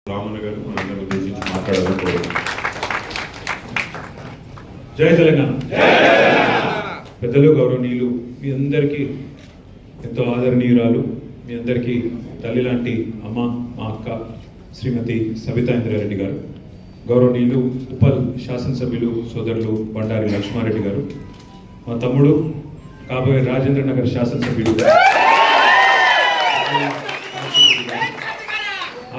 రామన్న గారు మనందరిని ఉద్దేశించి మాట్లాడాలని కోరుతున్నాను. జై తెలంగాణ. పెద్దలు గౌరవనీయులు, మీ అందరికీ ఎంతో ఆదరణీయురాలు, మీ అందరికీ తల్లి లాంటి అమ్మ, మా అక్క శ్రీమతి సబితా ఇంద్రారెడ్డి గారు, గౌరవనీయులు ఉప్పల్ శాసనసభ్యులు సోదరులు బండారి లక్ష్మారెడ్డి గారు, మా తమ్ముడు కాబోయే రాజేంద్ర నగర్ శాసనసభ్యులు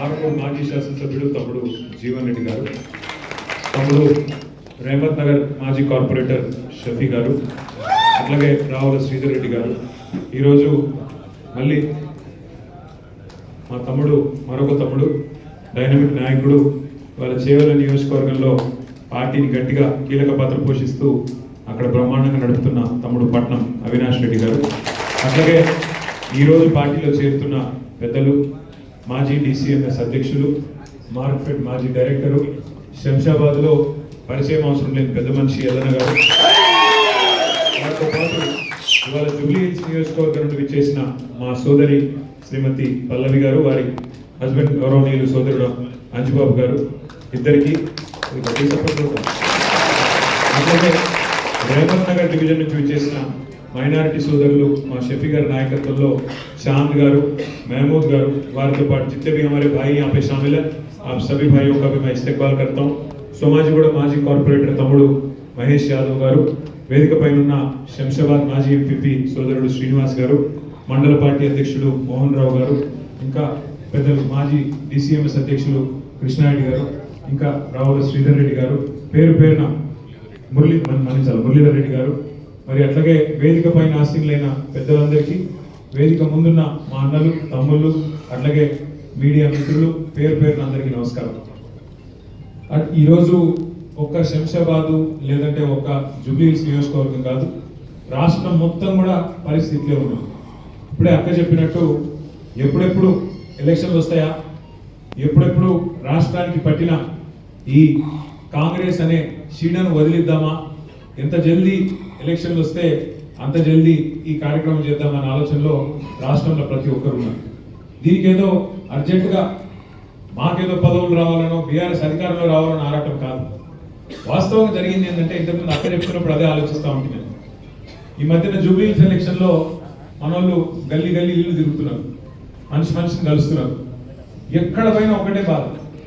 ఆర్మూర్ మాజీ శాసనసభ్యుడు తమ్ముడు జీవన్ రెడ్డి గారు, తమ్ముడు రేమత్ నగర్ మాజీ కార్పొరేటర్ షఫీ గారు, అట్లాగే రావుల శ్రీధర్ రెడ్డి గారు. ఈరోజు మళ్ళీ మా తమ్ముడు, మరొక తమ్ముడు, డైనమిక్ నాయకుడు, వాళ్ళ చేవల నియోజకవర్గంలో పార్టీని గట్టిగా కీలక పాత్ర పోషిస్తూ అక్కడ బ్రహ్మాండంగా నడుపుతున్న తమ్ముడు పట్నం అవినాష్ రెడ్డి గారు, అట్లాగే ఈరోజు పార్టీలో చేరుతున్న పెద్దలు మాజీ DCMS అధ్యక్షులు, మార్కెట్ మాజీ డైరెక్టరు, శంషాబాద్లో పరిచయం అవసరం లేని పెద్ద మనిషి ఎల్లన్న గారు, వారితో పాటు ఇవాళ జూబ్లీ హిల్స్ నియోజకవర్గం నుండి విచ్చేసిన మా సోదరి శ్రీమతి పల్లవి గారు, వారి హస్బెండ్ గౌరవనీయులు సోదరుడు అంజుబాబు గారు, ఇద్దరికి అట్లాగే రేవంత్ నగర్ డివిజన్ నుంచి విచ్చేసిన మైనారిటీ సోదరులు మా షఫీ గారి నాయకత్వంలో चांद गारू, महमूद गारू, वारिతో పాటు जितने भी हमारे भाई यहाँ पे शामिल है, आप सभी भाइयों का भी मैं इस्तेकबाल करता हूँ. सोमाजिगूడ మాజీ కార్పొరేటర్ తమ్ముడు మహేష్ యాదవ్ గారు, వేదిక పైన ఉన్న శంషాబాద్ మాజీ ఎంపీపీ సోదరుడు శ్రీనివాస్ గారు, మండల పార్టీ అధ్యక్షుడు మోహన్ రావు గారు, ఇంకా పెద్దలు మాజీ DCMS అధ్యక్షులు కృష్ణారెడ్డి గారు, ఇంకా రావుల శ్రీధర్ రెడ్డి గారు, పేరు పేరున మురళీధర్ రెడ్డి గారు, మరి అట్లాగే వేదిక పైన ఆసీనులైన పెద్దలందరికీ, వేదిక ముందున్న మా అన్నలు, తమ్ముళ్ళు, అట్లాగే మీడియా మిత్రులు, పేరు పేరున అందరికీ నమస్కారం. ఈరోజు ఒక్క శంషాబాదు లేదంటే ఒక్క జూబ్లీ హిల్స్ నియోజకవర్గం కాదు, రాష్ట్రం మొత్తం కూడా పరిస్థితిలో ఉన్నాం. ఇప్పుడే అక్క చెప్పినట్టు ఎప్పుడెప్పుడు ఎలక్షన్లు వస్తాయా, ఎప్పుడెప్పుడు రాష్ట్రానికి పట్టిన ఈ కాంగ్రెస్ అనే షీడను వదిలిద్దామా, ఎంత జల్దీ ఎలక్షన్లు వస్తే అంత జల్దీ ఈ కార్యక్రమం చేద్దామన్న ఆలోచనలో రాష్ట్రంలో ప్రతి ఒక్కరు ఉన్నారు. దీనికి ఏదో అర్జెంటుగా మాకేదో పదవులు రావాలనో బీఆర్ఎస్ అధికారంలో రావాలని ఆరాటం కాదు. వాస్తవంగా జరిగింది ఏంటంటే, ఇంతకుముందు అక్కడ చెప్తున్నప్పుడు అదే ఆలోచిస్తూ ఉంటున్నాను. ఈ మధ్యన జూబ్లీ హిల్స్ ఎలక్షన్లో మనోళ్ళు గల్లీ గల్లీ ఇల్లు తిరుగుతున్నారు, మనిషిని కలుస్తున్నారు. ఎక్కడ పైన ఒకటే బాధ,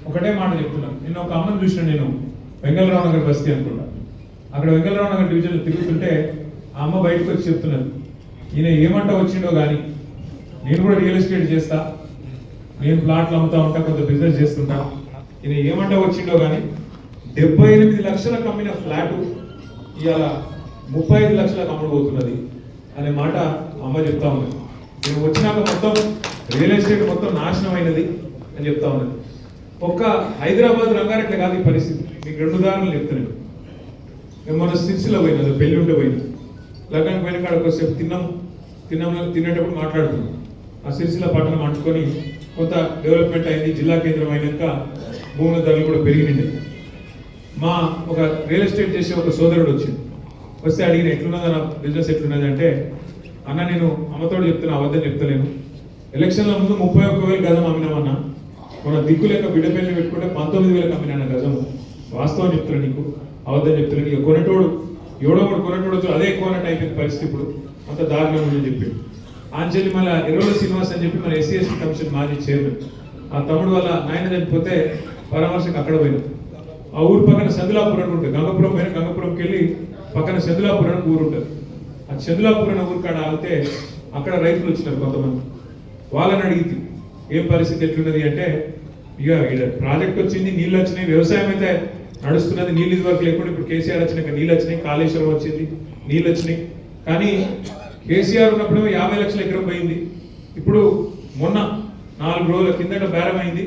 ఒకటే మాట చెప్తున్నాను. నిన్న ఒక అమ్మని చూసిన నేను, వెంగళరావు నగర్ బస్తీ అనుకుంటా, అక్కడ వెంగళరావు నగర్ డివిజన్లో తిరుగుతుంటే ఆ అమ్మ బయటకు వచ్చి చెప్తున్నది, ఈయన ఏమంటా వచ్చిండో కానీ నేను కూడా రియల్ ఎస్టేట్ చేస్తా, నేను ప్లాట్లు అమ్ముతా ఉంటా, కొంత బిజినెస్ చేస్తుంటా, ఈయన ఏమంటా వచ్చిండో కానీ 78 లక్షలకు అమ్మిన ఫ్లాటు ఇవాళ 35 లక్షలకు అమ్ముడుపోతున్నది అనే మాట అమ్మ చెప్తా ఉన్నది. నేను వచ్చినాక మొత్తం రియల్ ఎస్టేట్ మొత్తం నాశనం అయినది అని చెప్తా ఉన్నది. ఒక్క హైదరాబాద్ రంగారెడ్డి కాదు ఈ పరిస్థితి. మీకు 2 ఉదాహరణలు చెప్తున్నాను. మన సిరిసిల్ల పోయినది, పెళ్లి ఉంటే పోయింది, లగ్నానికి పోయిన కాడ ఒకసేపు తినేటప్పుడు మాట్లాడుతున్నాం. ఆ సిరిసిల్ల పట్టణం అంటుకొని కొంత డెవలప్మెంట్ అయింది, జిల్లా కేంద్రం అయినాక భూముల ధరలు కూడా పెరిగినాయి. మా ఒక రియల్ ఎస్టేట్ చేసే ఒక సోదరుడు వచ్చింది, వస్తే అడిగిన ఎట్లున్నది నా బిజినెస్ ఎట్లున్నది అంటే, అన్న నేను అమ్మతోడు చెప్తున్నా, అబద్ధం చెప్తలేను, ఎలక్షన్ల ముందు 31,000 గజం అమ్మినామన్నా, మన దిక్కు లేక బిడ్డపల్లి పెట్టుకుంటే 19,000 అమ్మినా గజము, వాస్తవం చెప్తున్నా నీకు, అబద్ధం చెప్తున్నాను. ఇక కొనేటోడు ఎవడో ఒకటి కొనేటోడు అదే ఎక్కువ అన్నట్టు అయిపోయింది పరిస్థితి, ఇప్పుడు అంత దారుణంగా ఉందని చెప్పి ఆంజలి మళ్ళీ ఎర్రోల శ్రీనివాస్ అని చెప్పి మన SC/ST కమిషన్ మాజీ చైర్మన్, ఆ తమ్ముడు వల్ల నాయన చనిపోతే పరామర్శకు అక్కడ పోయినాం. ఆ ఊరు పక్కన సెందులాపురం ఉంటుంది, గంగపురం పోయిన, గంగపురంకి వెళ్ళి పక్కన సెందులాపురం అని ఊరు ఉంటుంది. ఆ సెందులాపురం ఊరు కాడ ఆగితే అక్కడ రైతులు వచ్చినారు కొంతమంది. వాళ్ళని అడిగితే ఏం పరిస్థితి ఎట్లున్నది అంటే, ఇక ప్రాజెక్ట్ వచ్చింది, నీళ్ళు వచ్చినాయి, వ్యవసాయం అయితే నడుస్తున్నది, నీళ్ళు ఇది వరకు లేకుండా ఇప్పుడు కేసీఆర్ వచ్చినాక నీళ్ళు వచ్చినాయి, కాళేశ్వరం వచ్చింది, నీళ్ళు వచ్చినాయి. కానీ కేసీఆర్ ఉన్నప్పుడు 50 లక్షల ఎకరం పోయింది. ఇప్పుడు మొన్న 4 రోజుల కిందట బేరం అయింది,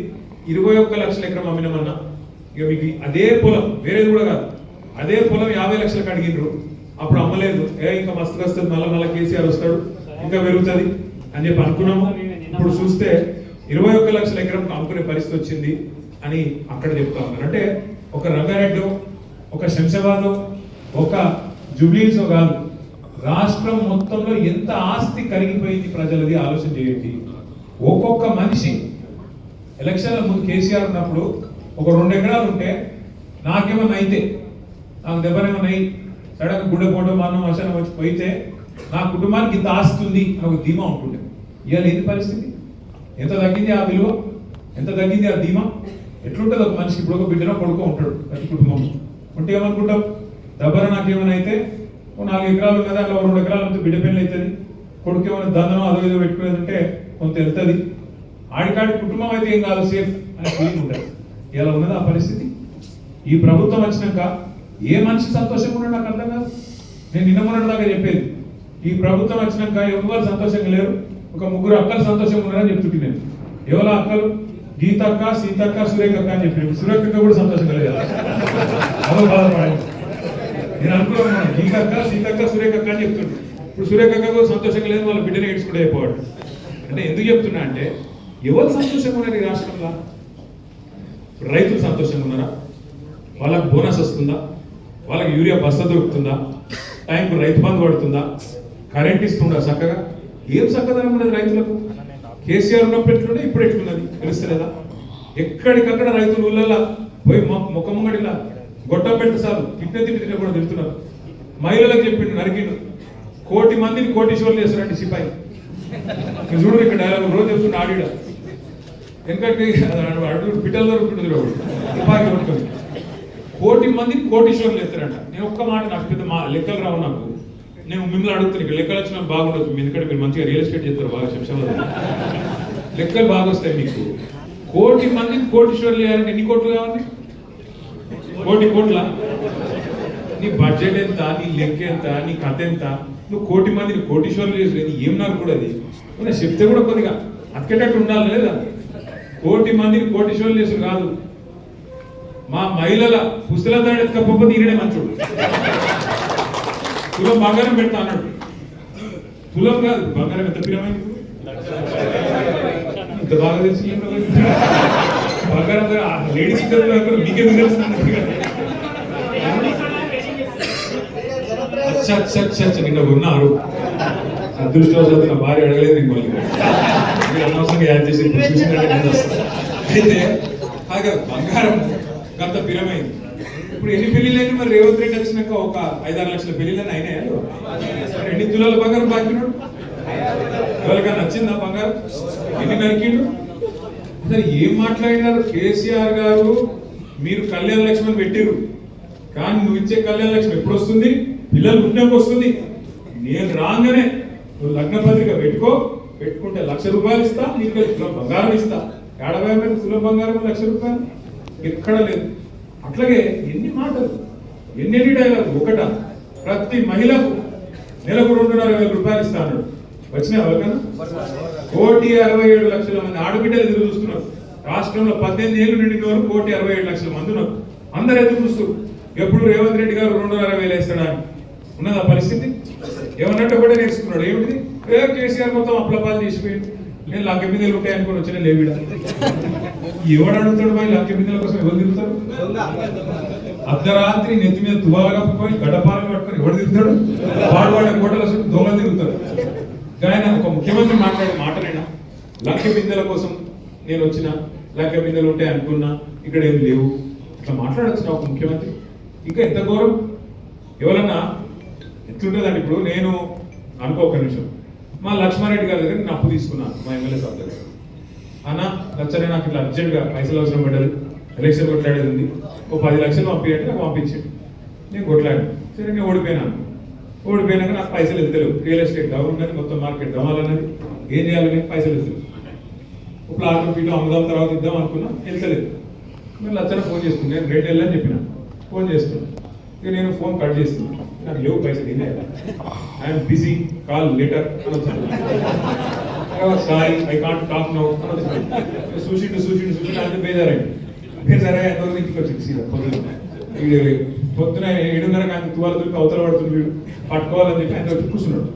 21 లక్షల ఎకరం అమ్మినామన్నా. ఇక మీకు అదే పొలం, వేరేది కూడా కాదు, అదే పొలం 50 లక్షలకు అడిగినరు, అప్పుడు అమ్మలేదు. ఇంకా మస్తు వస్తుంది, మళ్ళీ కేసీఆర్ వస్తాడు, ఇంకా పెరుగుతుంది అని చెప్పి అనుకున్నాము. ఇప్పుడు చూస్తే 21 లక్షల ఎకరం అమ్ముకునే పరిస్థితి వచ్చింది అని అక్కడ చెప్తా ఉన్నారు. అంటే ఒక రంగారెడ్డి, ఒక శంషాబాద్, ఒక జూబ్లీ హిల్స్ కాదు, రాష్ట్రం మొత్తంలో ఎంత ఆస్తి కరిగిపోయింది ప్రజలది ఆలోచన చేయండి. ఒక్కొక్క మనిషి ఎలక్షన్ల ముందు కేసీఆర్ ఉన్నప్పుడు ఒక 2 ఎకరాలు ఉంటే నాకేమన్నా అయితే, నాకు దెబ్బనేమన్నా అయ్యి సడన్ గుండె పోవడం మానం వర్షాలు వచ్చి పోయితే నా కుటుంబానికి ఇంత ఆస్తుంది అని ఒక ధీమా ఉంటుండే. ఇవాళ ఏంది పరిస్థితి? ఎంత తగ్గింది ఆ విలువ, ఎంత తగ్గింది ఆ ధీమా? ఎట్లుంటుంది ఒక మనిషి? ఇప్పుడు ఒక బిడ్డలో కొడుకో ఉంటాడు ప్రతి కుటుంబం ఉంటే ఏమనుకుంటాం, దెబ్బన నాకేమైనా అయితే 4 ఎకరాలు ఉన్నది, అట్లా 2 ఎకరాలు ఉంటే బిడ్డ పెళ్ళి అవుతుంది, కొడుకు ఏమైనా దందనం అదో ఏదో పెట్టుకునేది ఉంటే కొంత వెళ్తుంది, ఆడికాడి కుటుంబం అయితే ఏం కాదు, సేఫ్ అనే ఫీలింగ్ ఉంటుంది. ఇలా ఉన్నది ఆ పరిస్థితి. ఈ ప్రభుత్వం వచ్చినాక ఏ మనిషి సంతోషంగా ఉన్నాడు నాకు అర్థం కాదు. నేను నిన్న మొన్నటి దాకా చెప్పేది, ఈ ప్రభుత్వం వచ్చినాక ఎవరు సంతోషంగా లేరు, ఒక 3 అక్కలు సంతోషంగా ఉన్నారని చెప్తుంటే నేను. ఎవరో అక్కలు? గీతక్క, సీతక్క, సురేఖక్క అని చెప్పాను. సురేఖక్క కూడా సంతోషంగా లేదు, ఎవరు బాధపడాలి. నేను అనుకున్నాను గీతక్క, సీతక్క, సురేఖక్క అని చెప్తుండే. ఇప్పుడు సురేఖక్క కూడా సంతోషంగా లేదు, వాళ్ళ బిడ్డని ఏడ్చుకుంటే అయిపోవాడు. అంటే ఎందుకు చెప్తున్నా అంటే, ఎవరు సంతోషంగా ఉన్నారు ఈ రాష్ట్రంలో? రైతులు సంతోషంగా ఉన్నారా? వాళ్ళకి బోనస్ వస్తుందా? వాళ్ళకి యూరియా బస్తా దొరుకుతుందా? టైంకు రైతు బంధు పడుతుందా? కరెంట్ ఇస్తుందా చక్కగా? ఏం చక్కదనం ఉన్నది రైతులకు? కేసీఆర్ ఉన్నప్పుడు ఎట్లుండే, ఇప్పుడు ఎట్లున్నది తెలుస్తలేదా? ఎక్కడికక్కడ రైతులు ఊళ్ళల్లో పోయి ముఖముంగడిలా గొట్టం పెట్టి సార్లు తిట్టిన కూడా తిడుతున్నారు. మహిళలకు చెప్పిండు, నరికిండు. 1,00,00,000 మందిని కోటీశ్వర్లు చేస్తారండి సిపాయి. చూడు ఇక్కడ డైలాగ్ రోజు చెప్తున్నా ఆడిడ. ఎందుకంటే అడుగు పిట్టలు దొరుకుతుంది సిపాయి దొరుకుతుంది. 1,00,00,000 మందిని కోటీశ్వర్లు చేస్తారంట. నేను ఒక్క మాట, నాకు పెద్ద లెక్కలు రావు, నాకు నేను మిమ్మల్ని అడుగుతాను, ఇక్కడ లెక్కలు వచ్చినా బాగుండదు. ఎందుకంటే మీరు మంచిగా రియల్ ఎస్టేట్ చేస్తారు బాగా, శంషాబాద్ లెక్కలు బాగా వస్తాయి మీకు. 1,00,00,000 మందిని కోటీశ్వర్లు చేయాలంటే ఎన్ని కోట్లు కావాలి? 1,00,00,000 కోట్ల? నీ బడ్జెట్ ఎంత, నీ లెక్క ఎంత, నీ కథ ఎంత? నువ్వు 1,00,00,000 మందిని కోటీశ్వర్లు చేసి ఏం నాకు కూడా అది చెప్తే కూడా కొద్దిగా అతికేటట్టు ఉండాలి లేదా? 1,00,00,000 మందిని కోటీశ్వర్లు చేసి కాదు, మా మహిళల పుస్తల దాడి ఎత్తుకపోతే ఈయనే మంచోడు. తులం బంగారం పెడతా అన్నాడు. తులం కాదు బంగారం ఎంత పిరమైంది, ఇంత బాగా తెలిసి బంగారం లేడీస్ మీకే నిన్న ఉన్నారు. అదృష్టవశాత్తు నా భార్య అడగలేదు మిమ్మల్ని, మీరు అనవసరంగా యాడ్ చేసి అయితే బంగారం గంత పిరమైంది. ఇప్పుడు ఎన్ని పెళ్లిళ్ళైనా మరి రేవంత్ రెడ్డి వచ్చినాక ఒక 5-6 లక్షల పెళ్లిళ్ళని అయినాయి. 2 తులాల బంగారం బాకినాడు. ఎవరికైనా నచ్చిందా బంగారం? ఎన్ని నరికిండు? అసలు ఏం మాట్లాడినారు కేసీఆర్ గారు? మీరు కళ్యాణ లక్ష్మి పెట్టిరు, కానీ నువ్వు ఇచ్చే కళ్యాణ లక్ష్మి ఎప్పుడు వస్తుంది? పిల్లలు పుట్టినాక వస్తుంది. నేను రాగానే నువ్వు లగ్న పత్రిక పెట్టుకుంటే 1,00,000 రూపాయలు ఇస్తా, నీకు తులం బంగారం ఇస్తా. 50 తులం బంగారం 1,00,000 రూపాయలు ఎక్కడ లేదు. అట్లాగే ఎన్ని మాటలు, ఎన్ని డైలాగ్. ఒకట ప్రతి మహిళకు నెలకు 2,500,000 రూపాయలు ఇస్తా అన్నాడు. వచ్చినాయి ఎవరికన్నా? 1,67,00,000 మంది ఆడబిడ్డలు ఎదురు చూస్తున్నారు. రాష్ట్రంలో 18 ఏళ్ళు నిండిన వరకు 1,67,00,000 మంది ఉన్నారు. అందరు ఎదురు చూస్తారు ఎప్పుడు రేవంత్ రెడ్డి గారు 2,60,000 వేస్తాడా అని. ఉన్నది ఆ పరిస్థితి. ఏమన్నట్టు కూడా నేర్చుకున్నాడు. ఏమిటి? కేసీఆర్ మొత్తం అప్లపాలు చేసిపోయింది. నేను 1,00,000 ఉంటాయి అనుకుని వచ్చిన లేవిడ. ఎవడు అడుగుతాడు పోయి 1,00,000 కోసం? ఎవరు తిరుగుతాడు? అర్ధరాత్రి నెత్తి మీద తువాలు కప్పుకొని గడపాలను పట్టుకొని ఎవడు తిరుగుతాడు? వాడు కోటల చుట్టూ దొంగలు తిరుగుతాడు. ఆయన ఒక ముఖ్యమంత్రి మాట్లాడే మాటనైనా 1,00,000 కోసం నేను వచ్చిన, 1,00,000 ఉంటాయి అనుకున్నా, ఇక్కడ ఏమి లేవు, ఇట్లా మాట్లాడొచ్చిన ఒక ముఖ్యమంత్రి. ఇంకా ఎంత ఘోరం! ఎవరన్నా ఎట్లుంటుందండి? ఇప్పుడు నేను ఒక నిమిషం మా లక్ష్మారెడ్డి గారి దగ్గర నేను అప్పు తీసుకున్నాను, మా ఎమ్మెల్యే సార్ దగ్గర. అన్న లచ్చనే నాకు ఇట్లా అర్జెంట్గా పైసలు అవసరం పడ్డది, ఎలక్షన్ కొట్లాడేది ఉంది, ఓ 10 లక్షలు పంపించండి. నాకు పంపించాడు. నేను కొట్లాడాను. సరే నేను ఓడిపోయినాక నాకు పైసలు వెళ్తలేవు. రియల్ ఎస్టేట్ డౌన్ కానీ మొత్తం మార్కెట్ కావాలన్నది. ఏం చేయాలని పైసలు వెళ్తలేవు. ఒక ప్లాట్ పీఠం అమ్ముదాం, తర్వాత ఇద్దాం అనుకున్నా, వెళ్తలేదు. నేను లచ్చన ఫోన్ చేసుకున్నాను. నేను 2 నెలలు అని చెప్పిన. ఫోన్ చేస్తున్నాను. ఇక నేను ఫోన్ కట్ చేస్తున్నాను. నాకు లేవు పైసలు. ఏం చేయాలి? ఐఎమ్ బిజీ, కాల్ లేటర్ అని వచ్చింది. Sorry I can't talk now అని వచ్చింది. చూసి అంటే బేజారై ఎంతవరకు ఇంటికి వచ్చింది. సీదా పొద్దున 7:30 ఆయన తువాలు దొరికి అవతల పడుతుంది, వీడు పట్టుకోవాలని చెప్పి ఆయన వచ్చి కూర్చున్నాడు.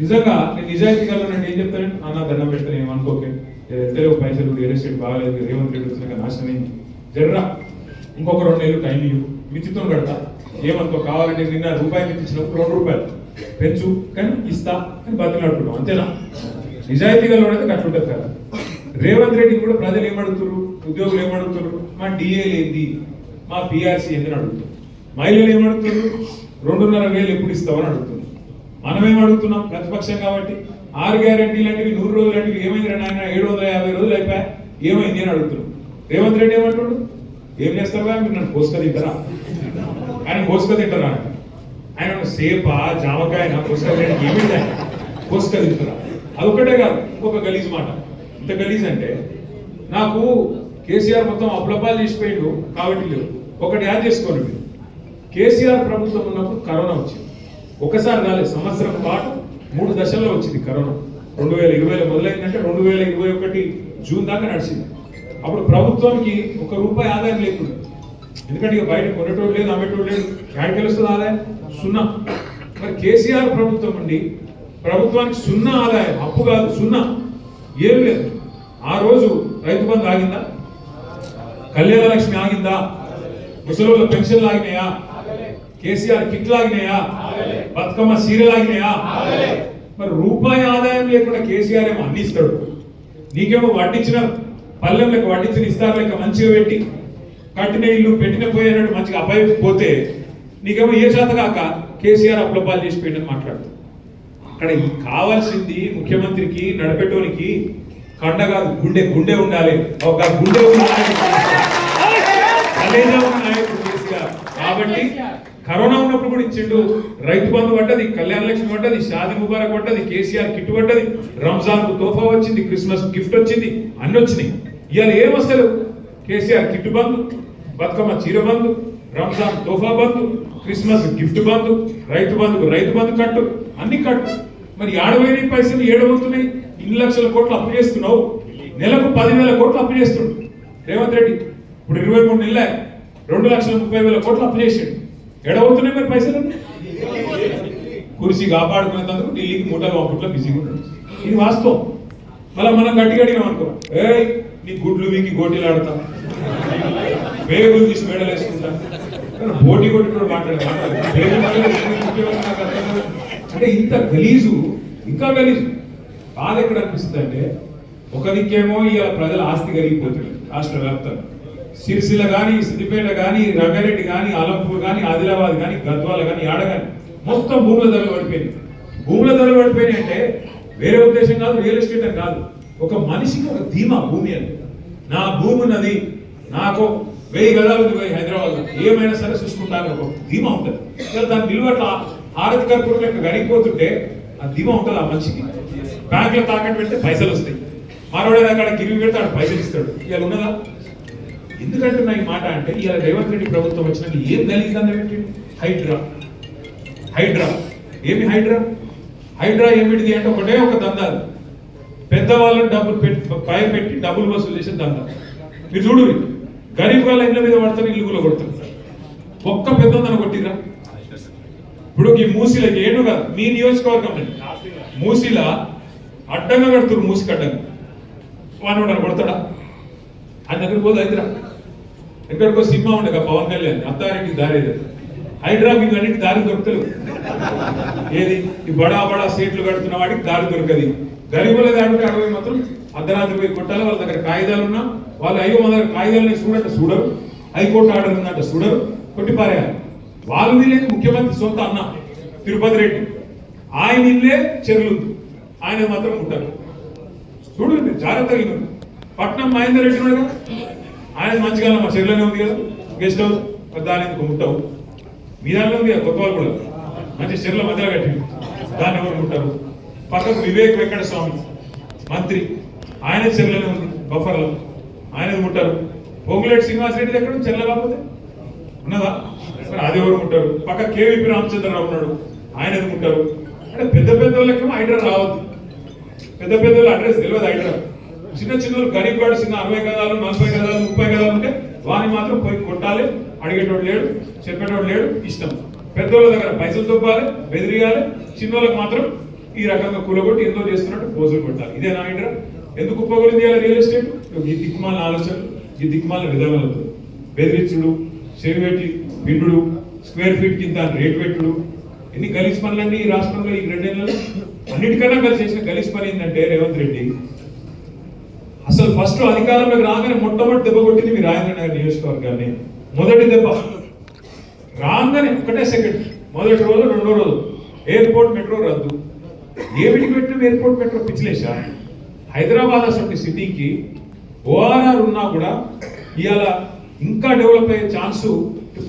నిజంగా నేను నిజాయితీగా నేను ఏం చెప్తానంటే, అన్న దండం పెడతాను, ఏమనుకోకే, ఎంతలేవు పైసలు, రియల్ ఎస్టేట్ బాగాలేదు, రేవంత్ రెడ్డి వచ్చినాక నాశనం అయింది, జర్రా ఇంకొక 2 నెలలు టైం ఇవ్వు, మితితో కడతా, ఏమనుకో, కావాలంటే నిన్న రూపాయి మితి ఇచ్చినప్పుడు 2 రూపాయలు పెంచు కానీ ఇస్తా అని బతిలాడుకుంటాం. అంతేనా? నిజాయితీగా అయితే అట్లుంటుంది కదా. రేవంత్ రెడ్డి కూడా ప్రజలు ఏమడుగుతారు, ఉద్యోగులు ఏమడుగుతారు, మా డిఏలు ఏంది, మా పిఆర్సీ ఏందని అడుగుతారు. మహిళలు ఏమడుగుతారు, 2,500 ఎప్పుడు ఇస్తామని అడుగుతున్నారు. మనం ఏమడుగుతున్నాం ప్రతిపక్షం కాబట్టి 6 గ్యారెంటీలు లాంటివి 100 రోజులు లాంటివి ఏమైంది నాయన 750 రోజులు అయిపోయా ఏమైంది అని అడుగుతున్నాం. రేవంత్ రెడ్డి ఏమంటాడు, ఏం చేస్తారు మీరు నన్ను కోసుక తింటారా, ఆయన కోసుక తింటారా, ఆయన సేప జామకాయ కోసుక ఏమైంది ఆయన కోసుక తింటారా. అదొక్కటే కాదు, ఇంకొక గలీజ్ మాట. ఇంత గలీజ్ అంటే నాకు కేసీఆర్ మొత్తం అప్లపాలు చేసిపోయిండు కాబట్టి లేవు. ఒకటి యాడ్ చేసుకోండి మీరు, కేసీఆర్ ప్రభుత్వం ఉన్నప్పుడు కరోనా వచ్చింది. ఒకసారి రాలేదు, సంవత్సరం పాటు 3 దశల్లో వచ్చింది కరోనా. 2020లో మొదలైందంటే 2021 జూన్ దాకా నడిచింది. అప్పుడు ప్రభుత్వానికి ₹1 ఆదాయం లేకుండా, ఎందుకంటే ఇక బయట కొనేటోడు లేదు, అమ్మేటోడు లేదు, ఎక్కడికి వస్తుంది ఆదాయం? 0. మరి కేసీఆర్ ప్రభుత్వం ఉండి ప్రభుత్వానికి 0 ఆదాయం, అప్పు కాదు 0, ఏం లేదు. ఆ రోజు రైతు బంధు ఆగిందా, కళ్యాణ లక్ష్మి ఆగిందా, ముసలోళ్ళ పెన్షన్లు ఆగినాయా, కేసీఆర్ కిట్లు ఆగినాయా, బతుకమ్మ సీరియల్ ఆగినాయా? మరి రూపాయి ఆదాయం లేకుండా కేసీఆర్ ఏమో అన్ని ఇస్తాడు, నీకేమో వడ్డించిన పల్లెం లెక్క వడ్డించిన ఇస్తారు లెక్క మంచిగా పెట్టి కట్టిన ఇల్లు పెట్టిన పోయేటట్టు మంచిగా అబ్బాయి పోతే నీకేమో ఏ చేత కాక కేసీఆర్ అప్లపాలు చేసి పెట్టని మాట్లాడుతుంది. అక్కడ కావాల్సింది ముఖ్యమంత్రికి నడిపెట్టోనికి కండ కాదు, గుండె గుండె ఉండాలి. ఒక గుండె కాబట్టి కరోనా ఉన్నప్పుడు కూడా ఇచ్చిండు. రైతు బంధు పడ్డది, కళ్యాణ లక్ష్మి పడ్డది, షాది ముబారక్ పడ్డది, కేసీఆర్ కిట్ పడ్డది, రంజాన్ కు తోఫా వచ్చింది, క్రిస్మస్ గిఫ్ట్ వచ్చింది, అన్ని వచ్చినాయి. ఇవాళ ఏమొస్తలు, కేసీఆర్ కిట్ బంధు, బతుకమ్మ చీర బంధు, రంజాన్ తోఫా బంధు, క్రిస్మస్ గిఫ్ట్ బంధు, రైతు బంధు కట్టు, అన్ని కట్టు. మరి 70,000 పైసలు ఏడవుతున్నాయి. 2 లక్షల కోట్లు అప్పు చేస్తున్నావు, నెలకు 10,000 కోట్లు అప్పు చేస్తుండు రేవంత్ రెడ్డి. ఇప్పుడు 23 నెలలే 2,30,000 కోట్లు అప్పు చేసాడు. ఎడవుతున్నాయి మరి పైసలు. కుర్చీ కాపాడుకునేందుకు ఢిల్లీకి మూటలు పంపుట్లో బిజీగా ఉన్నాడు. ఇది వాస్తవం. మళ్ళీ మనం గట్టిగా అడిగాం అనుకో, నీ గుడ్లు వీకి గోటీలు ఆడతా, వేగులు తీసి మేడలు వేసుకుంటా, పోటీ కొట్టి కూడా మాట్లాడాలి. అంటే ఇంత గలీజు, ఇంకా గలీజు. బాధ ఎక్కడ అనిపిస్తుంది అంటే, ఒక దిక్కేమో ఇవాళ ప్రజల ఆస్తి కరిగిపోతుంది రాష్ట్ర వ్యాప్తంగా. సిరిసిల్ల కానీ, సిద్దిపేట కానీ, రంగారెడ్డి కానీ, ఆలంపూర్ కానీ, ఆదిలాబాద్ కానీ, గద్వాల కానీ, ఆడ కానీ మొత్తం భూముల ధరలు పడిపోయింది. భూముల ధరలు పడిపోయినాయి అంటే వేరే ఉద్దేశం కాదు, రియల్ ఎస్టేట్ అని కాదు. ఒక మనిషికి ఒక ధీమా, భూమి అని, నా భూమి ఉన్నది, నాకు 1000 గదాలు ఉంది హైదరాబాద్, ఏమైనా సరే చూసుకుంటాను ఒక ధీమా ఉంటుంది. దాని విలువ అట్లా హారతి కర్పూరం లెక్క గడిగిపోతుంటే ఆ ధీమా ఉంటుంది ఆ మనిషికి. బ్యాంకులో తాకట్టు పెడితే పైసలు వస్తాయి, మరోడే అక్కడ గిరివి పెడితే ఆడ పైసలు ఇస్తాడు. ఇవాళ ఉన్నదా? ఎందుకంటున్నా ఈ మాట అంటే, ఇవాళ రేవంత్ రెడ్డి ప్రభుత్వం వచ్చినాక ఏం కలిగిందని ఏంటి? హైడ్రా ఏమి హైడ్రా ఏమిటిది అంటే ఒకటే ఒక దందాలు, పెద్దవాళ్ళని డబ్బులు పెట్టి డబ్బులు వసూలు చేసే దందా. మీరు చూడు, గరీబ్ వాళ్ళ ఇళ్ళ మీద పడతారు, ఇల్లు కూడా కొడతారు. ఒక్క పెద్దదని కొట్టిరా? ఇప్పుడు ఈ మూసిలో ఏడు కాదు, మీ నియోజకవర్గం మూసిలా అడ్డంగా కడుతురు, మూసికి అడ్డంగా. వాడు కొడతాడా? ఆయన దగ్గర పోదు హైదరా. ఎక్కడికో సినిమా ఉండగా పవన్ కళ్యాణ్ అత్తారెడ్డి దారేది, హైడ్రా మీకు అన్నింటి దారి దొరుకుతలు. ఏది ఈ బడా సీట్లు కడుతున్న వాడికి దారి దొరకది. గరీబుల దాడికి 60 మాత్రం అర్ధరాత్రి పోయి కొట్టాలి. వాళ్ళ దగ్గర కాగితాలు ఉన్నా వాళ్ళు అయ్యో మన దగ్గర కాగితాలని చూడంటే చూడరు, హైకోర్టు ఆర్డర్ ఉందంటే చూడరు, కొట్టిపారేయాలి. వాళ్ళు వీళ్ళేది ముఖ్యమంత్రి సొంత అన్న తిరుపతి రెడ్డి, ఆయన ఇల్లే చెరువులు, ఆయన మాత్రం ఉంటారు. చూడండి జాగ్రత్తగా. పట్నం మహేందర్ రెడ్డి ఉన్నాడు కదా, ఆయన మంచిగా మా చెరువులోనే ఉంది కదా గెస్ట్ హౌస్, దాని ఎందుకు ఉంటావు? మీ దాంట్లో ఉంది కదా కొత్త వాళ్ళు కూడా మంచి చెరువుల మధ్యలో కట్టింది, దాన్ని ఎవరు ఉంటారు? పక్కకు వివేక్ వెంకట స్వామి మంత్రి, ఆయన చెరువులోనే ఉంది బఫర్లో, ఆయన ఉంటారు. పొంగులేటి శ్రీనివాస్ రెడ్డి ఎక్కడ చెర్ల కాకపోతే ఉన్నదా? అది ఎవరు ఉంటారు? పక్క కేవీపీ రామచంద్రరావు ఉన్నాడు, ఆయన ఎందుకు ఉంటారు? అంటే పెద్ద వాళ్ళకేమో హైడ్రా రావద్దు, పెద్ద వాళ్ళ అడ్రస్ తెలియదు హైడ్రా. చిన్న గరీబ్ గాడు చిన్న 60 గదాలు 40 గదాలు 30 గదాలు ఉంటే వాని మాత్రం పోయి కొట్టాలి, అడిగేటోడు లేడు, చెప్పేటోడు లేడు, ఇష్టం. పెద్దోళ్ళ దగ్గర పైసలు తొప్పాలి, బెదిరియాలి, చిన్నోళ్ళకి మాత్రం ఈ రకంగా కూలగొట్టి ఎంతో చేస్తున్నట్టు పోజులు కొట్టాలి. ఇదేనా హైడ్రా? ఎందుకు ఉపయోగం చేయాలి రియల్ ఎస్టేట్? ఈ దిక్కుమాల ఆలోచనలు, ఈ దిక్కుమాల విధానాలతో బెదిరించుడు, చెరువెట్టి పిండు, స్క్వేర్ ఫీట్ కింద రేటు పెట్టుడు, ఎన్ని గలీజ్ పనులండి ఈ రాష్ట్రంలో ఈ 2 ఏళ్లలో. అన్నిటికన్నా కలిసి చేసిన గలీజ్ పని ఏంటంటే రేవంత్ రెడ్డి అసలు ఫస్ట్ అధికారంలోకి రాగానే మొట్టమొదటి దెబ్బ కొట్టింది మీ రాజేంద్ర నగర్ నియోజకవర్గాన్ని. మొదటి దెబ్బ రాగానే ఒకటే సెకండ్, మొదటి రోజు రెండో రోజు ఎయిర్పోర్ట్ మెట్రో రద్దు. ఏమిటికి పెట్టిన ఎయిర్పోర్ట్ మెట్రో పిచ్చిలేసా? హైదరాబాద్ అసలు సిటీకి ఓఆర్ఆర్ ఉన్నా కూడా ఇవాళ ఇంకా డెవలప్ అయ్యే ఛాన్సు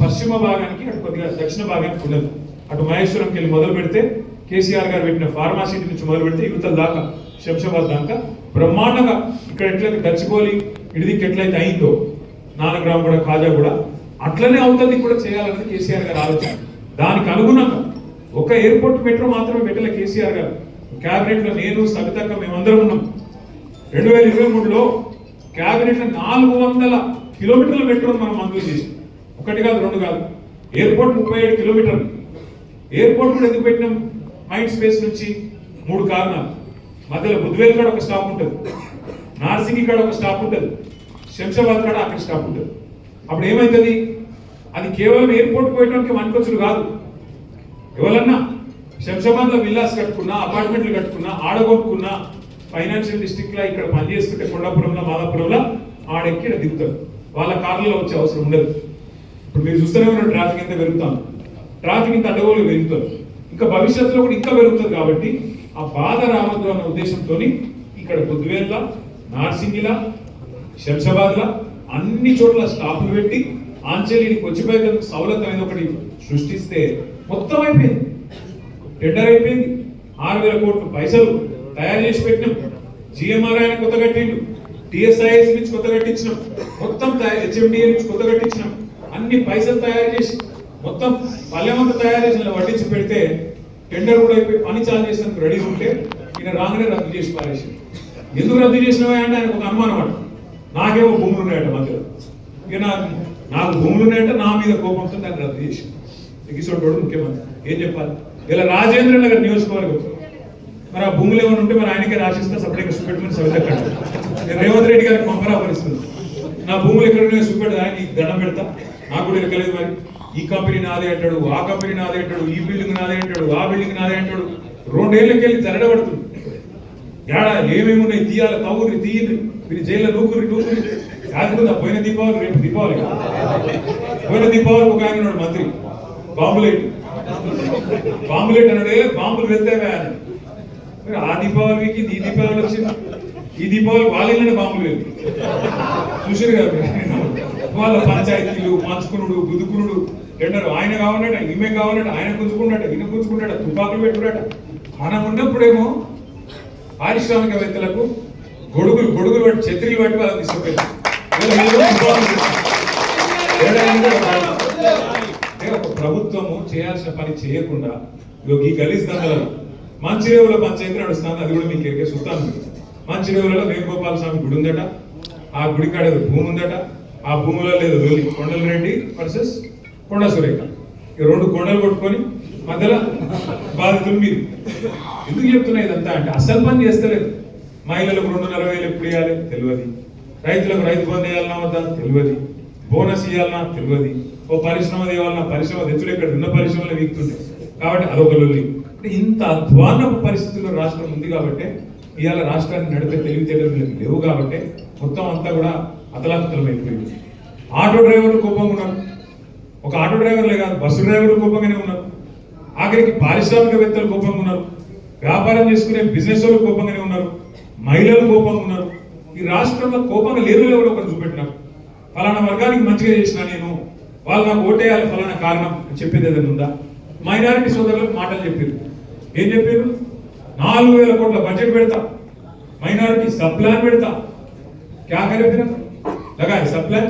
పశ్చిమ భాగానికి, అటు కొద్దిగా దక్షిణ భాగానికి ఉండదు. అటు మహేశ్వరంకి వెళ్ళి మొదలు పెడితే, కేసీఆర్ గారు పెట్టిన ఫార్మాసిటీ నుంచి మొదలు పెడితే యువతల దాకా శంషాబాద్ దాకా బ్రహ్మాండంగా ఇక్కడ ఎట్లయితే గచ్చిబౌలి ఇడిదికి ఎట్లయితే అయిందో నానగ్రామ్ కూడా కాజా కూడా అట్లనే అవుతుంది కూడా చేయాలన్నది కేసీఆర్ గారు ఆలోచన. దానికి అనుగుణంగా ఒక ఎయిర్పోర్ట్ మెట్రో మాత్రమే పెట్టలే కేసీఆర్ గారు. క్యాబినెట్ లో నేను సవితక్క మేమందరం ఉన్నాం. 2023లో క్యాబినెట్ లో 400 కిలోమీటర్ల మెట్రోను మనం మంజూరు చేసాం. ఒకటి కాదు, రెండు కాదు. ఎయిర్పోర్ట్ 37 కిలోమీటర్లు. ఎయిర్పోర్ట్ కూడా ఎందుకు పెట్టినాం? మైండ్ స్పేస్ నుంచి 3 కారణాలు. మధ్యలో బుద్వేల్ కాడ ఒక స్టాప్ ఉంటుంది, నార్సింగి కాడ ఒక స్టాప్ ఉంటుంది, శంషాబాద్ కాడ అక్కడ స్టాప్ ఉంటుంది. అప్పుడు ఏమవుతుంది? అది కేవలం ఎయిర్పోర్ట్ పోయడానికి మనకొచ్చుడు కాదు. ఎవరన్నా శంషాబాద్ లో విల్లాస్ కట్టుకున్నా, అపార్ట్మెంట్లు కట్టుకున్నా, ఆడగొట్టుకున్నా, ఫైనాన్షియల్ డిస్ట్రిక్ట్ లో ఇక్కడ పనిచేస్తుంటే కొండాపురంలో, మాదాపురంలో ఆడెక్కి ఇక్కడ దిగుతారు. వాళ్ళ కార్లలో వచ్చే అవసరం ఉండదు. ఇప్పుడు మీరు చూస్తూనే ఉన్న ట్రాఫిక్ ఎంత పెరుగుతాం, ట్రాఫిక్ ఇంత అడ్డగోలు పెరుగుతుంది. ఇంకా భవిష్యత్తులో కూడా ఇంకా పెరుగుతుంది. కాబట్టి ఆ బాధ రావద్దు అన్న ఉద్దేశంతో ఇక్కడ బుద్వేల్లా, నార్సింగిలా, శంషాబాద్లా అన్ని చోట్ల స్టాపులు పెట్టి ఆంచలికి వచ్చిపోయే సౌలత్ అనేది ఒకటి సృష్టిస్తే మొత్తం అయిపోయింది. టెండర్ అయిపోయింది. 6,000 కోట్ల పైసలు తయారు చేసి పెట్టినాం. జిఎంఆర్ ఆయన కొత్త కట్టిండు, టిఎస్ఐఎస్ నుంచి కొత్త కట్టించినాం, మొత్తం హెచ్ఎండిఏ నుంచి కొత్త కట్టించినాం. అన్ని పైసలు తయారు చేసి మొత్తం పల్లెమంతా తయారు చేసి వడ్డించి పెడితే టెండర్ కూడా అయిపోయి పని చాలు చేసినందుకు రెడీ ఉంటే ఈయన రాగానే రద్దు చేసి పారేసి. ఎందుకు రద్దు చేసినావా అంటే ఆయనకు ఒక అనుమానం అట, నాకేమో భూములు ఉన్నాయట మధ్యలో. ఇక నాకు భూములు ఉన్నాయంటే నా మీద కోపంతో దాన్ని రద్దు చేసి ఎగిసోటోడు ముఖ్యమంత్రి. ఏం చెప్పాలి? ఇలా రాజేంద్ర నగర్ నియోజకవర్గం మరి ఆ భూములు ఏమైనా ఉంటే మరి ఆయనకే రాసిస్తే సపరేట్గా చూపెట్టుకుని సవితక్కడ నేను రేవంత్ రెడ్డి గారికి పంపరాపరిస్తుంది. నా భూములు ఎక్కడ చూపెడతా, నీకు దండం పెడతా, నాకు కూడా ఎక్కలేదు. మరి ఈ కంపెనీ నాదే అంటాడు, ఆ కంపెనీ నాదే అంటాడు, ఈ బిల్డింగ్ నాదే అంటాడు, ఆ బిల్డింగ్ నాదే అంటాడు. 2 ఏళ్ళకి వెళ్ళి జరగబడుతుంది. ఏడా ఏమేమి ఉన్నాయి తీయాలి, తవ్వురి తీయండి, మీరు జైల్లో నూకురి కాదుకుందా. పోయిన దీపావళి, రేపు దీపావళి, పోయిన దీపావళి ఒక ఆయన ఉన్నాడు మంత్రి, బాంబులేట్ అన్నాడే, బాంబులు వెళ్తావా అని. ఆ దీపావళికి ఈ దీపావళి వచ్చింది, ఈ దీపావళి వాళ్ళ ఇళ్ళనే బాంబులు వెళ్ళి చూసారు కదా. వాళ్ళ పంచాయతీలు పంచుకునుడు, గుద్దుకునుడు, టెండర్ ఆయన కావాలట, ఈమె కావాలట, ఆయన గుంజుకున్నాట, ఈయన గుంజుకున్నాట, తుపాకులు పెట్టుకున్నాట. మనం ఉన్నప్పుడేమో పారిశ్రామికవేత్తలకు గొడుగులు పెట్టి ఛత్రీలు పెట్టి వాళ్ళకి తీసుకుపోయారు. ప్రభుత్వము చేయాల్సిన పని చేయకుండా ఈ గలీజ్ దండలలో మంచిరేవుల పంచాయతీ నడుస్తుంది. అది కూడా మీకు ఎరికే చూస్తాను. మంచిరేవులలో వేణుగోపాల స్వామి గుడి ఉందట, ఆ గుడి కాడ ఏదో భూమి ఉందట, ఆ భూమిలో లేదు వెళ్ళి కొండల రెడ్డి వర్సెస్ కొండ సురేఖ, ఈ 2 కొండలు కొట్టుకొని మధ్యలో బాధితులు మీరు. ఎందుకు చెప్తున్నా ఇదంతా అంటే అసలు పని చేస్తలేదు. మహిళలకు 2,40,000 ఎప్పుడు ఇవ్వాలి తెలియదు, రైతులకు రైతు బంధు వేయాలన్నా వద్దా తెలియదు, బోనస్ ఇవ్వాలన్నా తెలియదు, ఓ పరిశ్రమ తేవాలన్నా పరిశ్రమ తెచ్చుడు ఇక్కడ ఉన్న పరిశ్రమలు వీక్తుంటాయి. కాబట్టి అదొక లొల్లి. అంటే ఇంత అధ్వానపు పరిస్థితుల్లో రాష్ట్రం ఉంది కాబట్టి ఇవాళ రాష్ట్రాన్ని నడిపే తెలివితేటలు లేవు కాబట్టి మొత్తం అంతా కూడా అతలాకుతలం అయిపోయింది. ఆటో డ్రైవర్లు కోపంగా ఉన్నారు. ఒక ఆటో డ్రైవర్లే కాదు, బస్సు డ్రైవర్లు కోపంగానే ఉన్నారు. ఆఖరికి పారిశ్రామికవేత్తలు కోపంగా ఉన్నారు, వ్యాపారం చేసుకునే బిజినెస్ వాళ్ళు కోపంగానే ఉన్నారు, మహిళలు కోపంగా ఉన్నారు. ఈ రాష్ట్రంలో కోపంగా లేరు ఎవరు ఒకరు చూపెట్టినారు. ఫలానా వర్గానికి మంచిగా చేసినా నేను, వాళ్ళు నాకు ఓటేయాలి ఫలానా కారణం చెప్పేది ఏదైనా ఉందా? మైనారిటీ సోదరులకు మాటలు చెప్పారు. ఏం చెప్పారు? 4,000 కోట్ల బడ్జెట్ పెడతా, మైనారిటీ सब प्लान పెడతా. क्या करे फिर? लगा है सब प्लान.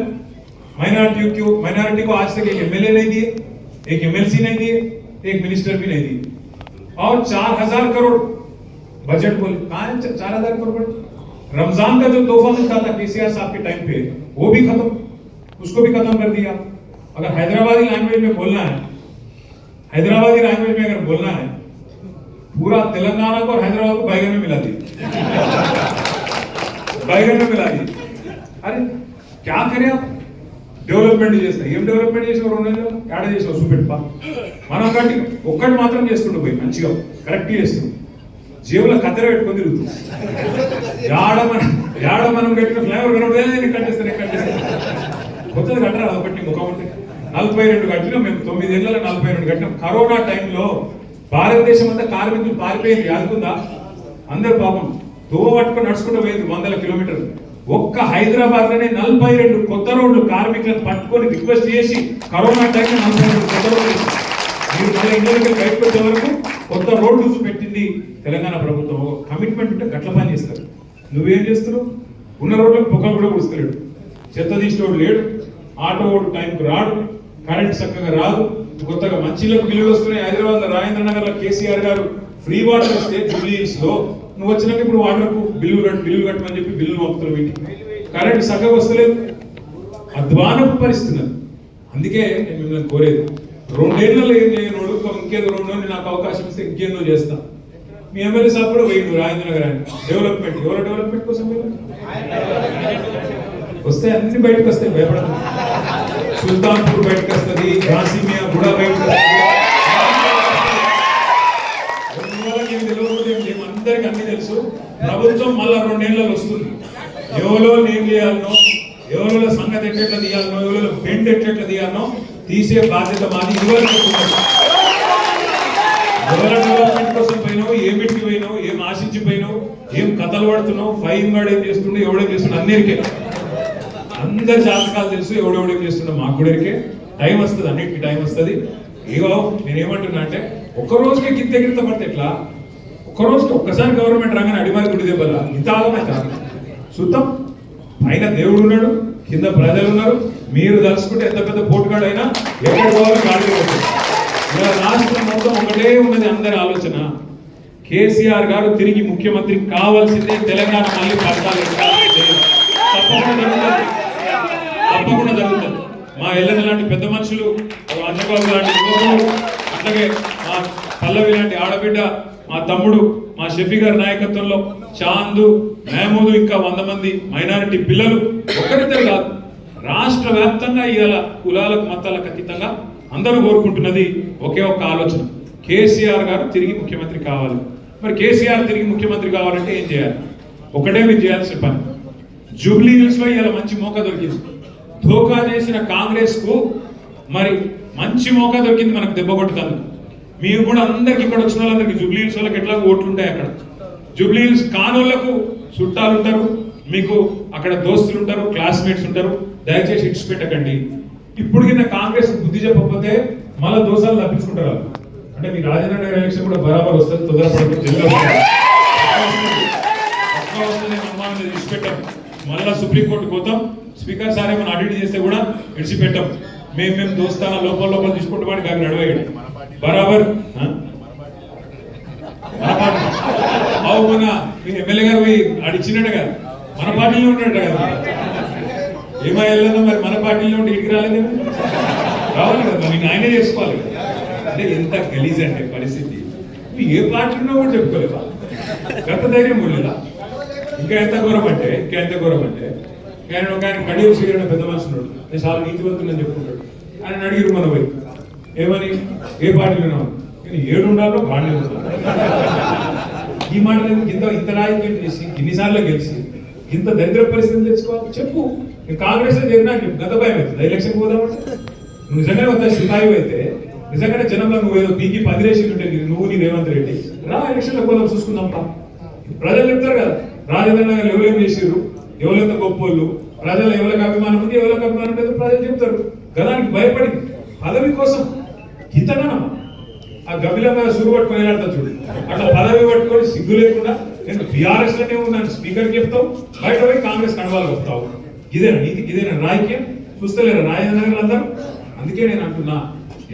माइनॉरिटी को आज तक एक एमएलए नहीं दिए, एक एमएलसी नहीं दिए, एक मिनिस्टर भी नहीं दिए. और 4,000 करोड़ बजट बोले. कहाँ है 4,000 करोड़? रमजान का जो तोहफा मिलता था केसीआर साहब के टाइम पे वो भी खत्म, उसको भी खत्म कर दिया. अगर हैदराबादी लैंग्वेज में बोलना है, हैदराबादी लैंग्वेज में अगर बोलना है, पूरा तेलंगाना को और हैदराबाद को बैगन में मिला दी, बैगन में मिला दी. अरे क्या करें आप? డెవలప్మెంట్ చేస్తా. ఏం డెవలప్మెంట్ చేసిన 2 నెలలు ఏడ చేసిన చూపెట్టుపా. మనం ఒక్కటి మాత్రం చేసుకుంటూ పోయి మంచిగా కరెక్ట్ చేస్తాం. జేబులో కత్తెర పెట్టుకొని తిరుగుతాం. ఏడ మనం కట్టిన ఫ్లేవర్ కనబడేది కట్టేస్తాను కొత్తది కట్టరా ఒకటి ముఖం ఉంటే 42 కట్టినాం మేము 9 ఏళ్ళలో 42 కట్టినాం. కరోనా టైంలో భారతదేశం అంతా కార్మికులు పారిపోయింది యాదుకుందా అందరు పాపం దువ్వ పట్టుకొని నడుచుకుంటూ పోయింది 100 కిలోమీటర్లు. ఒక్క హైదరాబాద్ లోనే 42 కొత్త రోడ్లు కార్మికులను పట్టుకొని రిక్వెస్ట్ చేసి కరోనా టైంలో 42 కొత్త రోడ్లు మీరు మళ్ళీ ఇండియాకి బయటకు వచ్చే వరకు కొత్త రోడ్లు పెట్టింది తెలంగాణ ప్రభుత్వం. కమిట్మెంట్ ఉంటే గట్ల పని చేస్తారు. నువ్వేం చేస్తున్నావు? ఉన్న రోడ్లకు పొగలు కూడా కూస్తలేడు, చెత్త తీసేవాడు లేడు, ఆటో ఓడు టైంకి రాడు, కరెంట్ చక్కగా రాదు, కొత్తగా మంచిలకు బిల్లులు వస్తున్నాయి. హైదరాబాద్ లో రాజేంద్ర నగర్ లో కేసీఆర్ గారు ఫ్రీ వాటర్ వస్తే జూబ్లీహిల్స్ లో నువ్వు వచ్చినాక ఇప్పుడు వాటర్కు బిల్లులు కట్టమని చెప్పి బిల్లులు పంపుతున్నావు. వీటికి కరెంట్ చక్కగా వస్తలేదు, అధ్వానపు పరిస్థితి. అందుకే నేను మిమ్మల్ని కోరేది 2 ఏళ్లలో ఏం చేయను ఇంకేదో 2 ఏళ్ళు నాకు అవకాశం ఇస్తే ఇంకేందో చేస్తా. మీ ఎమ్మెల్యే సాబ్ కూడా పోయిండు రాజేంద్ర నగర్ ఆయన డెవలప్మెంట్. ఎవరో డెవలప్మెంట్ కోసం వస్తే అన్ని బయటకు వస్తాయి, భయపడదు. సుల్తాన్పూర్ బయటకు వస్తుంది, రాసిమియా కూడా బయటకు వస్తుంది. అందరికి అన్ని తెలుసు. ప్రభుత్వం మళ్ళా 2 ఏళ్ళలో వస్తుంది. ఎవరో నేను చేయాలనో, ఎవరో సంగతి ఎట్లెట్లా తీయాలనో, ఎవరో బెండ్ ఎట్లెట్లా తీయాలనో తీసే బాధ్యత మాది. ఎవరు డెవలప్మెంట్ కోసం పోయినావు, ఏమిటికి పోయినావు, ఏం ఆశించిపోయినావు, ఏం కథలు పడుతున్నావు, ఫైన్ వాడు ఏం చేస్తుండే, ఎవడేం చేస్తుండే అందరికీ అందరి జాతకాలు తెలుసు. ఎవడెవడేం చేస్తుండే మాకు కూడా టైం వస్తుంది, అన్నిటికీ టైం వస్తుంది. ఏవో నేనేమంటున్నా అంటే ఒక్క రోజుకి గింత పడితే ఎట్లా? ఒక్క రోజుకి ఒక్కసారి గవర్నమెంట్ రాగానే అడిమారి గుడి దెబ్బల ఇంత ఆగమైతే చూద్దాం. పైన దేవుడు ఉన్నాడు, కింద ప్రజలు ఉన్నారు. మీరు తలుసుకుంటే ఎంత పెద్ద పోటుగాడైనా ఎక్కడ పోవాలి గాడి ఇలా రాష్ట్రం మొత్తం ఒకటే ఉన్నది అందరి ఆలోచన. కేసీఆర్ గారు తిరిగి ముఖ్యమంత్రి కావాల్సిందే. తెలంగాణ మళ్ళీ పట్టాలి, తప్పకుండా జరుగుతుంది. మా ఎల్లెన్న లాంటి పెద్ద మనుషులు, అన్నబాబు లాంటి యువకులు, అట్లాగే మా పల్లవి లాంటి ఆడబిడ్డ, మా తమ్ముడు, మా షఫీ గారి నాయకత్వంలో చాందు, మహమూదు, ఇంకా 100 మంది మైనారిటీ పిల్లలు ఒక్కరిద్దరు కాదు, రాష్ట్ర వ్యాప్తంగా ఇవాళ కులాలకు మతాలకు అతీతంగా అందరూ కోరుకుంటున్నది ఒకే ఒక్క ఆలోచన. కేసీఆర్ గారు తిరిగి ముఖ్యమంత్రి కావాలి. మరి కేసీఆర్ తిరిగి ముఖ్యమంత్రి కావాలంటే ఏం చేయాలి? ఒకటే మీరు చేయాల్సిన పని. జూబ్లీహిల్స్ లో ఇలా మంచి మోకా దొరికింది. ధోకా చేసిన కాంగ్రెస్ కు మరి మంచి మోకా దొరికింది, మనకు దెబ్బ కొట్టుతుంది. మీరు కూడా అందరికి ఇక్కడ వచ్చిన వాళ్ళందరికీ జూబ్లీహిల్స్ వాళ్ళకి ఎట్లా ఓట్లు ఉంటాయి. అక్కడ జూబ్లీహిల్స్ కానోళ్లకు చుట్టాలు ఉంటారు, మీకు అక్కడ దోస్తులు ఉంటారు, క్లాస్మేట్స్ ఉంటారు. దయచేసి ఇట్స్ పెట్టకండి. ఇప్పుడు కింద కాంగ్రెస్ బుద్ధి చెప్పకపోతే మళ్ళీ దోసాలు తప్పించుకుంటారు. అంటే మీ రాజేంద్ర నగర్ ఎలక్షన్ కూడా బరాబర్ వస్తుంది, తొందరపడుతుంది. విడిచిపెట్టాం, మళ్ళా సుప్రీంకోర్టుకు పోతాం. స్పీకర్ సార్ ఏమైనా ఆడిట్ చేస్తే కూడా విడిచిపెట్టాం. మేము దోస్తాన లోపల తీసుకుంటే వాడికి అక్కడ నడవేయడు బరాబర్. మన మీ ఎమ్మెల్యే గారు పోయి అడిచినట్టు కదా, మన పార్టీలో ఉన్నట్టు కదా. ఏమో వెళ్ళదా మరి మన పార్టీలో ఉంటే ఇంటికి రాలేదు, రావాలి కదా, మీకు ఆయనే చేసుకోవాలి. అంటే ఎంత గలీజ్ అంటే పరిస్థితి. ఏ పార్టీలో కూడా చెప్పుకోలేదా? గత ధైర్యం ఉండలేదా? ఇంకా ఎంత ఘోరం అంటే ఆయన ఒక ఆయన కడియం శ్రీరణ పెద్ద మనుషున్నాడు, నేను చాలా నీతివంతులని చెప్పుకుంటాడు. ఆయన అడిగిరు మన పోయి ఏమని, ఏ పార్టీలో ఉన్నావు? నేను 7 ఉండాలో బాగానే ఉన్నాను. ఈ మాట ఇంత రాజకీయం చేసి ఇన్నిసార్లు గెలిచి ఇంత దరిద్ర పరిస్థితి తెచ్చుకోవాలి చెప్పు. కాంగ్రెస్ లో చేరినా గత భయం అవుతుంది. ఎలక్షన్ పోదామంటే నువ్వు నిజంగానే వద్ద స్థాయి అయితే నిజంగానే జనంలో నువ్వు ఏదో పీకి 10 రేషన్లు ఉంటే నువ్వు నీ రేవంత్ రెడ్డి రా ఎలక్షన్ లో పోదాం, చూసుకుందాం. ప్రజలు చెప్తారు కదా రాజేంద్ర నగర్ ఎవరేం చేసారు, ఎవరెంత గొప్పోళ్ళు, ప్రజలు ఎవరికి అభిమానం ఉంది, ఎవరికి అభిమానం లేదు ప్రజలు చెప్తారు. గదానికి భయపడి పదవి కోసం హితనమా ఆ గబిలంగా సురు పట్టుకొని వెళ్ళాడతా చూడు. అట్లా పదవి పట్టుకొని సిగ్గు లేకుండా నేను బీఆర్ఎస్ లోనే ఉన్నాను స్పీకర్ చెప్తావు, బయట పోయి కాంగ్రెస్ కడవాళ్ళు వస్తావు. ఇదేనా నీతి, ఇదేనా రాజకీయం? చూస్తలేరా రాజేంద్ర నగర్ అందరూ? అందుకే నేను అంటున్నా,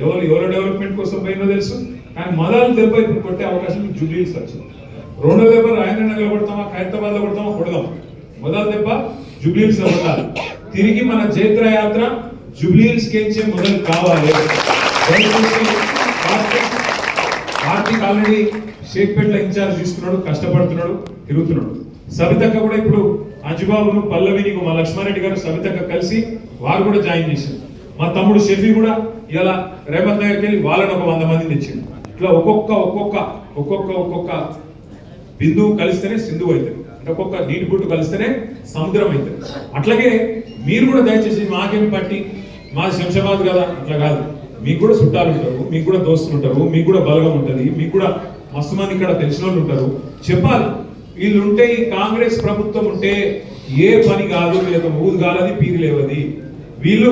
ఎవరు డెవలప్మెంట్ కోసం పోయినో తెలుసు, కానీ మొదలు దెబ్బ ఇప్పుడు కొట్టే అవకాశం జూబ్లీహిల్స్ వచ్చింది. 2వ దెబ్బ రాజేంద్ర నగర్ కొడతామా, ఖైరతాబాద్ లో కొడతామా, కొడదాం. మొదలు దెబ్బ జూబ్లీహిల్స్ లో కొట్టాలి. తిరిగి మన చైత్ర యాత్ర జూబ్లీహిల్స్ కేంచే మొదలు కావాలి. కార్తీక్ ఆల్రెడీ షేక్పేట్ల ఇన్ఛార్జ్ తీసుకున్నాడు, కష్టపడుతున్నాడు, తిరుగుతున్నాడు. సవితక్క కూడా ఇప్పుడు అంజుబాబును, పల్లవిని, మా లక్ష్మారెడ్డి గారు సవితక్క కలిసి వారు కూడా జాయిన్ చేశారు. మా తమ్ముడు షఫీ కూడా ఇలా రేవంత్ నగర్కి వెళ్ళి వాళ్ళని ఒక 100 మందిని తెచ్చిండు. ఇట్లా ఒక్కొక్క బిందువు కలిస్తేనే సింధువు అవుతుంది. అంటే ఒక్కొక్క నీటి బొట్టు కలిస్తేనే సముద్రం అవుతుంది. అట్లాగే మీరు కూడా దయచేసి మాకేం పట్టి మా శంషాబాద్ కదా అట్లా కాదు, మీకు కూడా చుట్టాలు ఉంటారు, మీకు కూడా దోస్తులు ఉంటారు, మీకు కూడా బలగం ఉంటుంది, మీకు కూడా మస్తు మంది ఇక్కడ తెలిసిన వాళ్ళు ఉంటారు. చెప్పాలి వీళ్ళు ఉంటే, ఈ కాంగ్రెస్ ప్రభుత్వం ఉంటే ఏ పని కాదు, వీళ్ళతో ఊరు కాలది పీరు లేవది. వీళ్ళు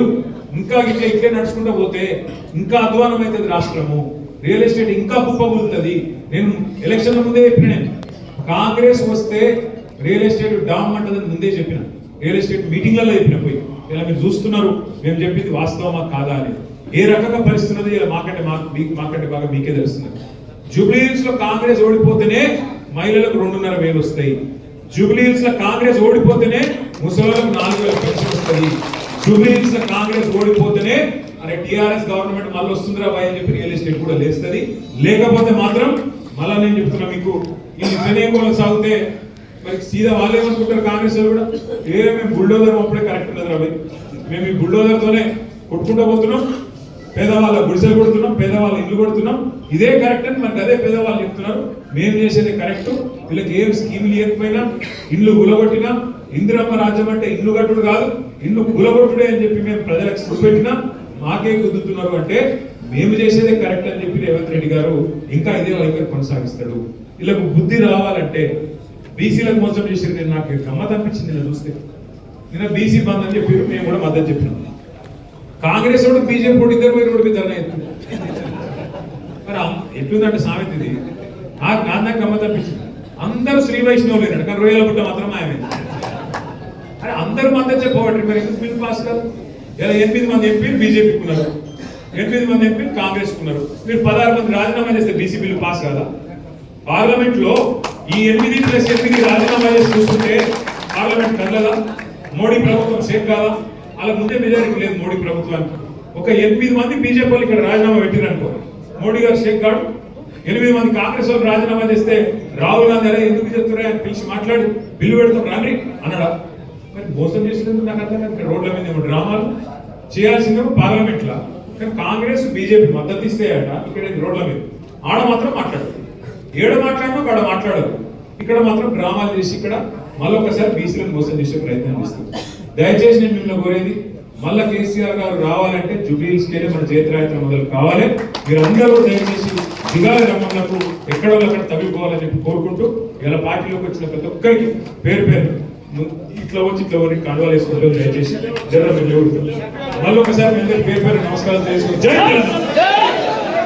ఇంకా ఇట్లే నడుచుకుంటూ పోతే ఇంకా అధ్వానం అవుతుంది రాష్ట్రము, రియల్ ఎస్టేట్ ఇంకా కుప్పబోతుంది. నేను ఎలక్షన్ల ముందే చెప్పిన, నేను కాంగ్రెస్ వస్తే రియల్ ఎస్టేట్ డామ్ అంటదని ముందే చెప్పిన, రియల్ ఎస్టేట్ మీటింగ్లలో చెప్పిన. పోయి ఇలా మీరు చూస్తున్నారు మేము చెప్పింది వాస్తవమా కాదా అని. ఏ రకంగా పరిస్థితున్నది ఇలా మాకంటే బాగా మీకే తెలుస్తుంది. జూబ్లీహిల్స్ లో కాంగ్రెస్ ఓడిపోతేనే మహిళలకు 2,500 వస్తాయి. జూబ్లీహిల్స్ లో కాంగ్రెస్ ఓడిపోతేనే ముసలిలకు 4,000 పెన్షన్ వస్తుంది. జూబ్లీహిల్స్ లో కాంగ్రెస్ ఓడిపోతేనే అరే టిఆర్ఎస్ గవర్నమెంట్ మళ్ళీ వస్తుందిరా బాయ్ అని చెప్పి రియల్ ఎస్టేట్ కూడా లేస్తుంది. లేకపోతే మాత్రం మళ్ళా నేను చెప్తున్నా మీకు, ఈ ఇట్లనే కొనసాగితే మరి సీదా వాళ్ళు ఏమనుకుంటారు కాంగ్రెస్ వాళ్ళు కూడా, మేము బుల్డోజర్ అప్పుడే కరెక్ట్ ఉన్నది రా బాయ్, మేము ఈ బుల్డోజర్తోనే కొట్టుకుంటూ పోతున్నాం, పేదవాళ్ళ గుడిసెలు కొడుతున్నాం, పేదవాళ్ళ ఇల్లు కొడుతున్నాం, ఇదే కరెక్ట్ అని మనకు అదే పేదవాళ్ళు చెప్తున్నారు. మేము చేసేది కరెక్ట్, వీళ్ళకి ఏం స్కీములు ఇవ్వకపోయినా, ఇల్లు గులగొట్టినా, ఇందిరమ్మ రాజ్యం అంటే ఇల్లు కట్టుడు కాదు ఇల్లు గులగొట్టుడే అని చెప్పి మేము ప్రజలకు చూపెట్టినా మాకే గుద్దుతున్నారు. అంటే మేము చేసేదే కరెక్ట్ అని చెప్పి రేవంత్ రెడ్డి గారు ఇంకా ఇదే వైఖరి కొనసాగిస్తాడు. వీళ్ళకు బుద్ధి రావాలంటే బీసీలకు మోసం చేసేది. నేను నాకు గమ్మత్ అనిపించింది నిన్న చూస్తే, నిన్న బీసీ బంద్ అని చెప్పి మేము కూడా మద్దతు చెప్పినాం. కాంగ్రెస్ వాడు బీజేపీ కూడా ఇద్దరు మీరు కూడా ధర్నా ఎత్తుంది. మరి ఎట్లుందంటే సామెత ఇది, నాకు గమ్మత్ అనిపించింది. అందరూ శ్రీ వైష్ణవులు లేరు కానీ రొయ్యల పుట్ట మాత్రం ఆయమైంది. అరే అందరూ మద్దతు చెప్పబట్టి మరి ఎందుకు బిల్ పాస్ కాదు? ఇలా 8 మంది ఎంపీలు బీజేపీకి ఉన్నారు, 8 మంది ఎంపీలు కాంగ్రెస్ ఉన్నారు. మీరు 16 మంది రాజీనామా చేస్తే బీసీ బిల్లు పాస్ కాదా? పార్లమెంట్ లో ఈ 8+8 రాజీనామా చేసి చూస్తుంటే పార్లమెంట్ కదలదా? మోడీ ప్రభుత్వం సేఫ్ కాదా? అలా ముందే మెజారిటీ లేదు మోడీ ప్రభుత్వానికి. ఒక 8 మంది బీజేపీ వాళ్ళు ఇక్కడ రాజీనామా పెట్టిరనుకో, మోడీ గారు షేక్ కాడు. 8 మంది కాంగ్రెస్ వాళ్ళు రాజీనామా చేస్తే రాహుల్ గాంధీ అలా ఎందుకు చెప్తున్నా అని పిలిచి మాట్లాడి బిల్లు పెడతాం రాండి అన్నాడా? మరి మోసం చేసినందుకు నాకు అర్థం కాదు. ఇక్కడ రోడ్ల మీద డ్రామాలు చేయాల్సిందేమో పార్లమెంట్ లా, కానీ కాంగ్రెస్ బీజేపీ మద్దతు ఇస్తేయట ఇక్కడ రోడ్ల మీద ఆడ మాత్రం మాట్లాడదు, ఏడ మాట్లాడినా ఆడ మాట్లాడదు. ఇక్కడ మాత్రం డ్రామాలు చేసి ఇక్కడ మళ్ళొకసారి బీసీలను మోసం చేసే ప్రయత్నం చేస్తుంది. దయచేసి నేను మిమ్మల్ని కోరేది, మళ్ళా కేసీఆర్ గారు రావాలంటే జూబ్లీహిల్స్ కేనే మన జయత్రయాత్ర మొదలు కావాలి. మీరందరూ దయచేసి దిగాలి రమ్మన్నకు ఎక్కడ అక్కడ తగ్గిపోవాలని చెప్పి కోరుకుంటూ, ఇలా పార్టీలోకి వచ్చిన ప్రతి ఒక్కరికి పేరు పేరు ఇట్లా వచ్చి ఇట్లా వరకు కండువాలు వేసుకుంటారు. దయచేసి జరగదు మళ్ళీ ఒకసారి పేరు పేరు నమస్కారం చేసుకుంటాం. జై తెలంగాణ.